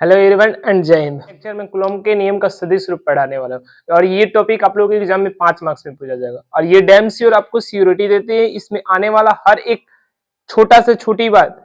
Hello everyone and जय Hind. Lecture में Coulomb के नियम का सदिश रूप पढ़ाने वाला हूँ और ये टॉपिक आप लोगों के एग्जाम में 5 मार्क्स में पूछा जाएगा और ये डैम श्योर आपको सियोरिटी देते हैं। इसमें आने वाला हर एक छोटा से छोटी बात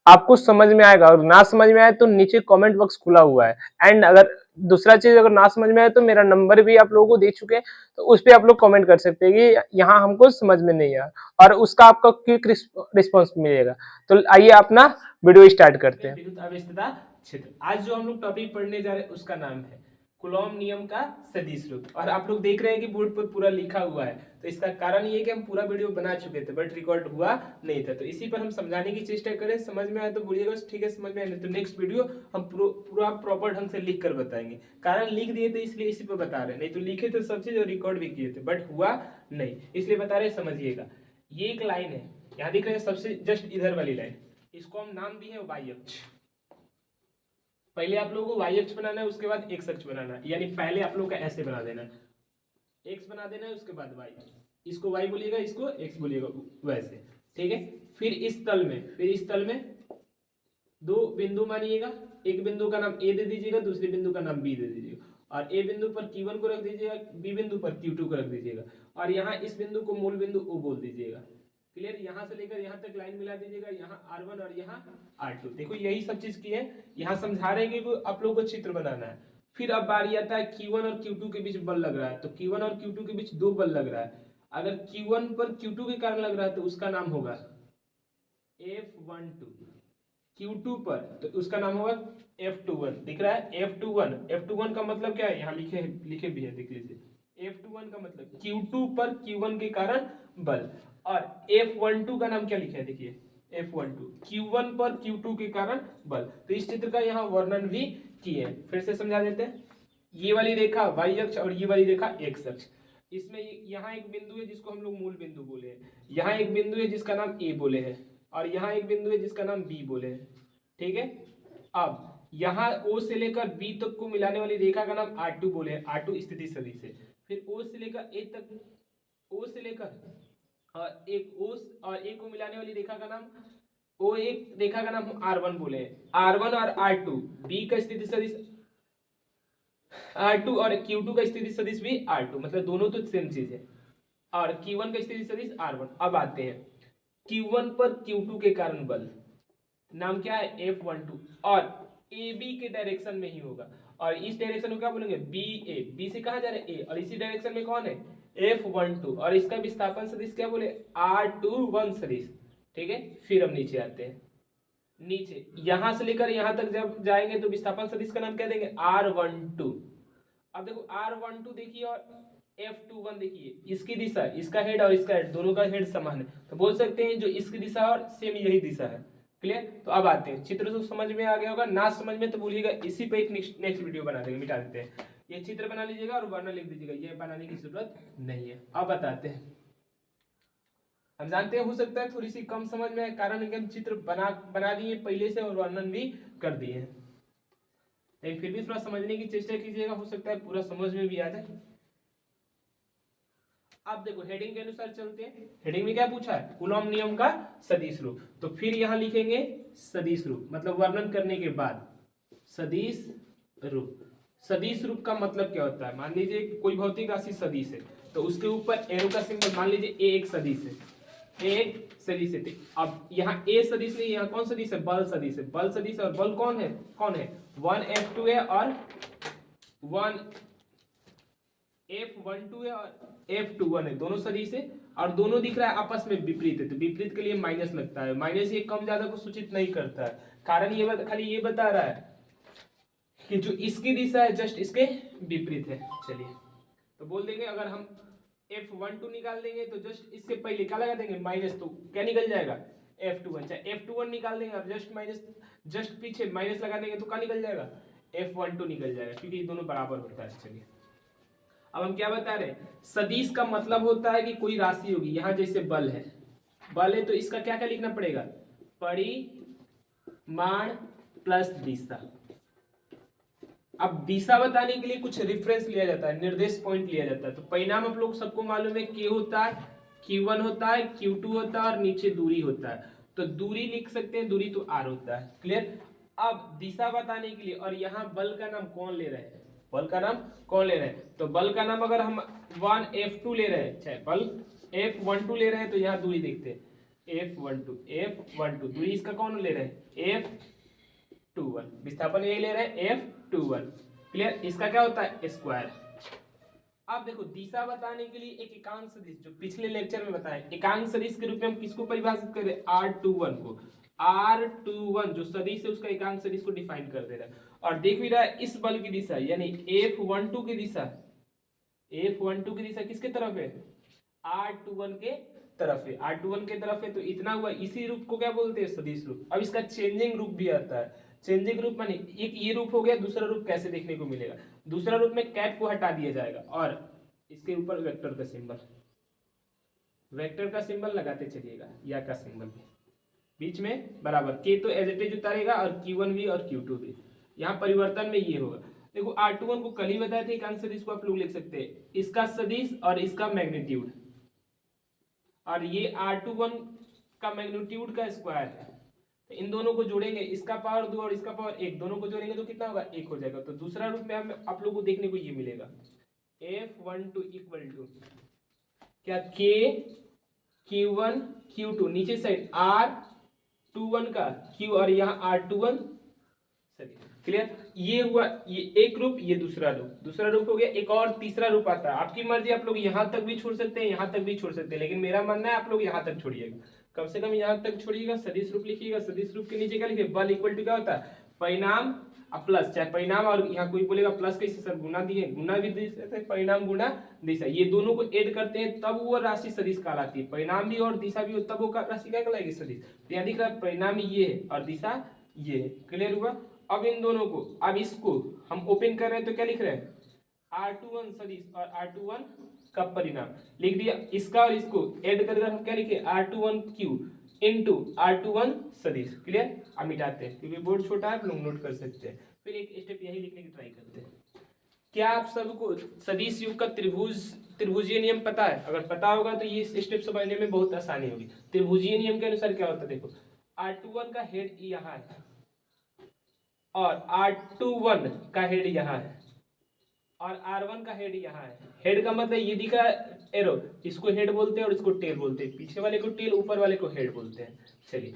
आपको समझ में आएगा और ना समझ में आए तो नीचे कमेंट बॉक्स खुला हुआ है। एंड अगर दूसरा चीज अगर ना समझ में आए तो मेरा नंबर भी आप लोगों को दे चुके हैं, तो उस पर आप लोग कमेंट कर सकते हैं कि यहाँ हमको समझ में नहीं आया और उसका आपका क्विक रिस्पॉन्स मिलेगा। तो आइए अपना वीडियो स्टार्ट करते हैं। विद्युत अवस्था क्षेत्र। आज जो हम लोग टॉपिक पढ़ने जा रहे हैं उसका नाम है कूलॉम नियम का सदिश रूप। और आप लोग देख रहे हैं कि बोर्ड पर पूरा लिखा हुआ है, तो इसका कारण ये कि हम पूरा वीडियो बना चुके थे बट रिकॉर्ड हुआ नहीं था, तो इसी पर हम समझाने की चेष्टा करें। समझ में आए तो बोलिएगा ठीक है, समझ में आए तो नेक्स्ट वीडियो हम पूरा प्रॉपर ढंग से लिख कर बताएंगे। कारण लिख दिए थे इसलिए इसी पर बता रहे हैं, नहीं तो लिखे थे सब चीज और रिकॉर्ड भी किए थे बट हुआ नहीं, इसलिए बता रहे। समझिएगा, ये एक लाइन है, यहाँ दिख रहे हैं सबसे जस्ट इधर वाली लाइन, इसको हम नाम दिए वाई अक्ष। पहले आप लोगों को वाई अक्ष बनाना है, उसके बाद एक्स अक्ष बनाना है, यानी पहले आप लोगों का ऐसे बना देना है, एक्स बना देना है, उसके बाद वाई, इसको वाई बोलिएगा, इसको एक्स बोलिएगा, वैसे ठीक है। फिर इस तल में दो बिंदु मानिएगा, एक बिंदु का नाम ए दे दीजिएगा, दूसरे बिंदु का नाम बी दे दीजिएगा, और ए बिंदु पर Q1 को रख दीजिएगा, बी बिंदु पर Q2 को रख दीजिएगा, और यहाँ इस बिंदु को मूल बिंदु O बोल दीजिएगा। क्लियर, यहाँ से लेकर यहाँ तक लाइन मिला दीजिएगा, यहाँ R1 और यहाँ R2। देखो यही सब चीज की है, यहाँ समझा रहे हैं कि आप लोगों को चित्र बनाना है। फिर अब बारी आता है Q1 और Q2 के बीच बल लग रहा है, तो Q1 और Q2 के बीच दो बल लग रहा है। अगर Q1 पर Q2 के कारण लग रहा है तो उसका नाम होगा F12, Q2 पर तो उसका नाम होगा F21। दिख रहा है F21 का मतलब क्या है, यहाँ लिखे भी है, देख लीजिए। F21 का मतलब Q2 पर Q1 के कारण बल, और F12 का नाम क्या लिखा है, देखिए F12 Q1 पर Q2 के कारण बल। तो इस चित्र का यहाँ वर्णन भी किए हैं, फिर से समझा देते हैं। ये वाली रेखा वाई अक्ष और ये वाली रेखा एक्स अक्ष, इसमें यहाँ एक बिंदु है जिसको हम लोग मूल बिंदु बोले हैं, यहाँ एक बिंदु है जिसका नाम ए बोले हैं, और यहाँ एक बिंदु है जिसका नाम बी बोले हैं, ठीक है। अब यहाँ O से लेकर B तक को मिलाने वाली रेखा का नाम R2 बोले हैं, R2 स्थिति सदिश है। फिर O से लेकर A तक, O से लेकर और एक O और A को मिलाने वाली रेखा का नाम, O एक रेखा का नाम R1 बोले हैं। R1 और R2 B का स्थिति सदिश R2 और Q2 का स्थिति सदिश भी R2, मतलब दोनों तो सेम चीज है, और Q1 का स्थिति सदिश R1। अब आते हैं Q1 पर Q2 के कारण बल, नाम क्या है F12, और ए बी के डायरेक्शन में ही होगा, और इस डायरेक्शन को क्या बोलेंगे बी ए, बी से कहा जा रहा है ए, और इसी डायरेक्शन में कौन है F12, और इसका विस्थापन सदिश क्या बोले R21 सदिश, ठीक है। फिर हम नीचे आते हैं, नीचे यहां से लेकर यहां तक जब जाएंगे तो विस्थापन सदिश का नाम क्या देंगे R12। अब देखो R12 देखिए और F21 देखिए, इसकी दिशा, इसका हेड और इसका हेड, दोनों का हेड समान है, तो बोल सकते हैं जो इसकी दिशा और सेम यही दिशा है। क्लियर, तो अब आते हैं चित्र तो समझ में आ गया होगा, ना समझ में तो बोलिएगा, इसी पे एक नेक्स्ट वीडियो बना देंगे, मिटा देते हैं। ये चित्र बना लीजिएगा और वर्णन लिख दीजिएगा, ये बनाने की जरूरत नहीं है। अब बताते हैं, हम जानते हैं हो सकता है थोड़ी सी कम समझ में आए, कारण कि हम चित्र बना दिए पहले से और वर्णन भी कर दिए, लेकिन फिर भी थोड़ा समझने की चेष्टा कीजिएगा, हो सकता है पूरा समझ में भी आ जाए। अब देखो हेडिंग के अनुसार चलते हैं, हेडिंग में क्या पूछा है, कूलॉम नियम का सदिश रूप, तो फिर यहां लिखेंगे सदिश रूप, मतलब वर्णन करने के बाद सदिश रूप। सदिश रूप का मतलब क्या होता है, मान लीजिए कोई भौतिक राशि सदिश है, तो उसके ऊपर एरो का सिंबल, मान लीजिए ए एक सदिश है, एक सदिश है। अब यहाँ ए सदिश नहीं, यहाँ कौन सदिश है, बल सदिश है, बल सदिश, और बल कौन है 1F2 है और 1 F12 है और F21 है, दोनों सदिश है, और दोनों दिख रहा है आपस में विपरीत है, तो विपरीत के लिए माइनस लगता है। माइनस ये कम ज्यादा को सूचित नहीं करता है, कारण ये खाली ये बता रहा है कि जो इसकी दिशा है जस्ट इसके विपरीत है। चलिए तो बोल देंगे, अगर हम F12 निकाल देंगे तो जस्ट इसके पहले क्या लगा देंगे माइनस, तो क्या निकल जाएगा F21, चाहे F21 निकाल देंगे और जस्ट पीछे माइनस लगा देंगे तो क्या निकल जाएगा F12 निकल जाएगा, क्योंकि ये दोनों बराबर होता है। चलिए अब हम क्या बता रहे हैं, सदिश का मतलब होता है कि कोई राशि होगी, यहां जैसे बल है तो इसका क्या क्या लिखना पड़ेगा, परिमाण प्लस दिशा। अब दिशा बताने के लिए कुछ रेफरेंस लिया जाता है, निर्देश पॉइंट लिया जाता है, तो परिणाम आप लोग सबको मालूम है K होता है, Q1 होता है, Q2 होता है और नीचे दूरी होता है, तो दूरी लिख सकते हैं, दूरी तो R होता है। क्लियर, अब दिशा बताने के लिए, और यहाँ बल का नाम कौन ले रहे हैं, बल का नाम कौन ले रहे हैं, तो बल का नाम अगर हम 1F2 ले रहे हैं, चाहे बल F12 ले रहे हैं, तो यहाँ दूरी देखते हैं F12 दूरी इसका कौन ले रहे हैं F21, विस्थापन यही ले रहे हैं F21। क्लियर, इसका क्या होता है स्क्वायर। अब देखो दिशा बताने के लिए एक एकांक सदिश, जो पिछले लेक्चर में बताया, एकांक सदिश के रूप में हम किसको परिभाषित कर रहे हैं, R21 को। R21 जो सदिश है उसका एकांक सदिश को डिफाइन कर दे रहा है। और देख भी रहा है इस बल की दिशा यानी F12 की दिशा, F12 की दिशा किसके तरफ है, R21 के तरफ है, R21 के तरफ है, तो इतना हुआ। इसी रूप को क्या बोलते हैं, सदिश रूप। अब इसका चेंजिंग रूप भी आता है। चेंजिंग रूप माने एक ये रूप हो गया, दूसरा रूप कैसे देखने को मिलेगा, दूसरा रूप में कैप को हटा दिया जाएगा और इसके ऊपर वेक्टर का सिंबल, वेक्टर का सिंबल लगाते चलिएगा, या का सिंबल भी बीच में बराबर, के तो एज इट इज उतारेगा और Q1 भी और Q2 भी। यहाँ परिवर्तन में ये होगा। देखो R21 को कल ही बताए थे, एकांक सदिश को आप लोग लिख सकते हैं, इसका सदिश और इसका मैग्नीट्यूड, और ये R21 का मैग्नीट्यूड का स्क्वायर है। तो इन दोनों को जोड़ेंगे, इसका पावर 2 और इसका पावर 1, दोनों को जोड़ेंगे तो कितना होगा, 1 हो जाएगा। तो दूसरा रूप में हम आप लोगों को देखने को ये मिलेगा F12 इक्वल टू क्या, K Q1 Q2, नीचे साइड R21 का Q और यहाँ R21 सही। क्लियर, ये हुआ ये एक रूप, ये दूसरा रूप, दूसरा रूप हो गया। एक और तीसरा रूप आता है, आपकी मर्जी, आप लोग यहाँ तक भी छोड़ सकते हैं, यहाँ तक भी छोड़ सकते हैं, लेकिन मेरा मानना है आप लोग यहाँ तक छोड़िएगा, कम से कम यहाँ तक छोड़िएगा। सदिश रूप लिखिएगा, सदिश रूप के नीचे क्या लिखिए, बल इक्वल टू क्या होता है, परिणाम प्लस, चाहे परिणाम, और यहाँ कोई बोलेगा प्लस कैसे सर, गुना दिए, गुना भी दे सकते हैं, परिणाम गुना दिशा, ये दोनों को ऐड करते हैं तब वो राशि सदिश कहलाती है। परिणाम भी और दिशा भी हो तब वो राशि क्या कहलाएगी, सदिश। तो यहाँ दिख रहा है परिणाम ये है और दिशा ये है। क्लियर हुआ। अब इन दोनों को, अब इसको हम ओपन कर रहे हैं तो क्या लिख रहे हैं, R21 सदिश और R21 का परिणाम लिख दिया। इसका और इसको ऐड कर हम क्या लिखे, R21Q इंटू R21 सदिश। क्लियर, अब मिटाते हैं क्योंकि बोर्ड छोटा है, आप लोग नोट कर सकते हैं। फिर एक स्टेप यही लिखने की ट्राई करते हैं। क्या आप सबको सदिश युग का त्रिभुजीय नियम पता है? अगर पता होगा तो ये स्टेप समझने में बहुत आसानी होगी। त्रिभुजीय नियम के अनुसार क्या होता है, देखो R21 का हेड यहाँ है और R21 का हेड यहाँ है और R1 का हेड यहाँ है। हेड का मतलब ये दिखा एरो, इसको हेड बोलते हैं और इसको टेल बोलते हैं। पीछे वाले को टेल, ऊपर वाले को हेड बोलते हैं। चलिए,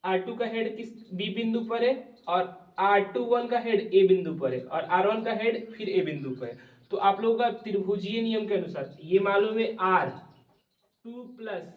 R2 का हेड किस B बिंदु पर है और R21 का हेड A बिंदु पर है और R1 का हेड फिर A बिंदु पर है। तो आप लोगों का त्रिभुजीय नियम के अनुसार ये मालूम है, R2 plus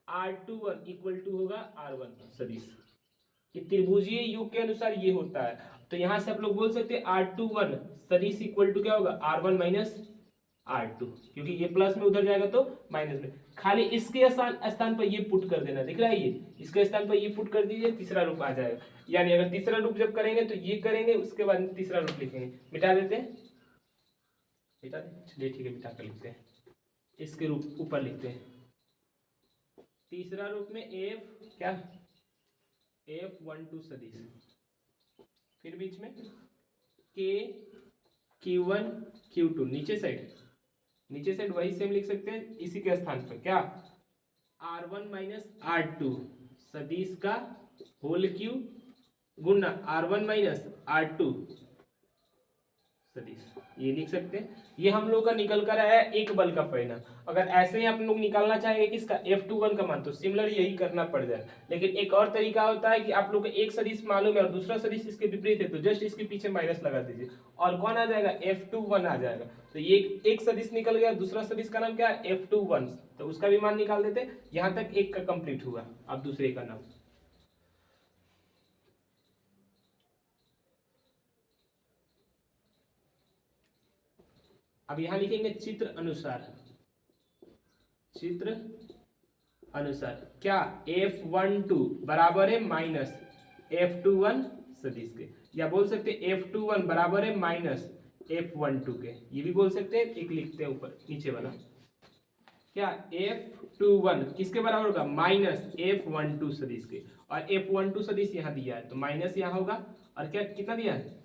R21 equal to होगा R1 सदिश। कि त्रिभुजीय योग के अनुसार ये होता है। तो यहां से आप लोग बोल सकते हैं R21 सदिश इक्वल टू क्या होगा, R1 माइनस R2, क्योंकि ये प्लस में उधर जाएगा तो माइनस में। खाली इसके स्थान पर ये पुट कर देना, दिख रहा है, ये इसके स्थान पर ये पुट कर दीजिए, तीसरा रूप आ जाएगा। यानी अगर तीसरा रूप जब करेंगे तो ये करेंगे, उसके बाद तीसरा रूप लिखेंगे। मिटा देते हैं, मिटा दें, चलिए ठीक है, मिटा कर लिखते हैं। इसके रूप ऊपर लिखते हैं, तीसरा रूप में F क्या, F12 सदिश, फिर बीच में K Q1 Q2, नीचे साइड वही सेम लिख सकते हैं, इसी के स्थान पर क्या, R1 माइनस R2 सदिश का होल क्यू गुना R1 माइनस R2 सदिश, ये लिख सकते हैं। ये हम लोग का निकल कर आया एक बल का परिणाम। अगर ऐसे ही आप लोग निकालना चाहेंगे कि इसका F21 का मान, तो सिमिलर यही करना पड़ जाए। लेकिन एक और तरीका होता है कि आप लोग को एक सदिश मालूम है और दूसरा सदिश इसके विपरीत है, तो जस्ट इसके पीछे माइनस लगा दीजिए और कौन आ जाएगा, F21 आ जाएगा। तो ये एक सदिश निकल गया, दूसरा सदिश का नाम क्या है, F21, तो उसका भी मान निकाल देते। यहाँ तक एक का कंप्लीट हुआ, अब दूसरे का नाम। अब यहां लिखेंगे चित्र अनुसार क्या, F12 बराबर है माइनस F21 सदिश के, या बोल सकते F21 बराबर है माइनस F12 के, ये भी बोल सकते हैं। एक लिखते हैं ऊपर नीचे वाला, क्या F21 किसके बराबर होगा, माइनस F12 सदिश के, और F12 सदिश यहाँ दिया है तो माइनस यहाँ होगा। और क्या कितना दिया है,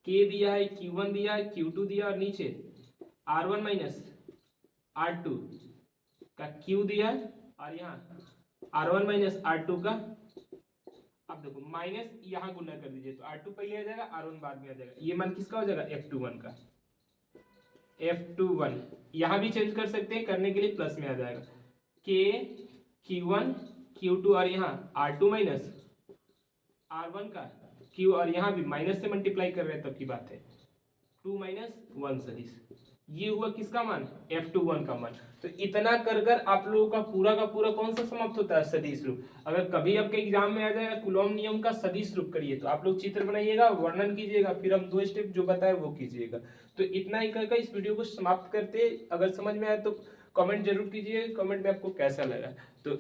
K दिया है, Q1 दिया है, Q2 दिया, और नीचे R1 माइनस R2 का Q दिया है, और यहाँ R1 माइनस R2 का अब देखो माइनस यहाँ गुना कर दीजिए तो R2 पहले आ जाएगा, R1 बाद में आ जाएगा। ये मान किसका हो जाएगा? F21 का। F21 यहाँ भी चेंज कर सकते हैं, करने के लिए प्लस में आ जाएगा K Q1 Q2 और यहाँ R2 माइनस R1 का Q, और यहाँ भी माइनस से मल्टीप्लाई कर रहे हैं तब की बात है। 2 माइनस 1 सदिश, ये हुआ किसका मान? F21 का मान। तो इतना कर कर आप लोगों का पूरा कौन सा समाप्त होता है? सदिश रूप। अगर कभी आपके एग्जाम में आ जाएगा कुलॉम नियम का सदिश रूप करिए, तो आप लोग चित्र बनाइएगा, वर्णन कीजिएगा, फिर हम 2 स्टेप जो बताए वो कीजिएगा। तो इतना ही कर इस वीडियो को समाप्त करते। अगर समझ में आया तो कमेंट जरूर कीजिए, कमेंट में आपको कैसा लगा। तो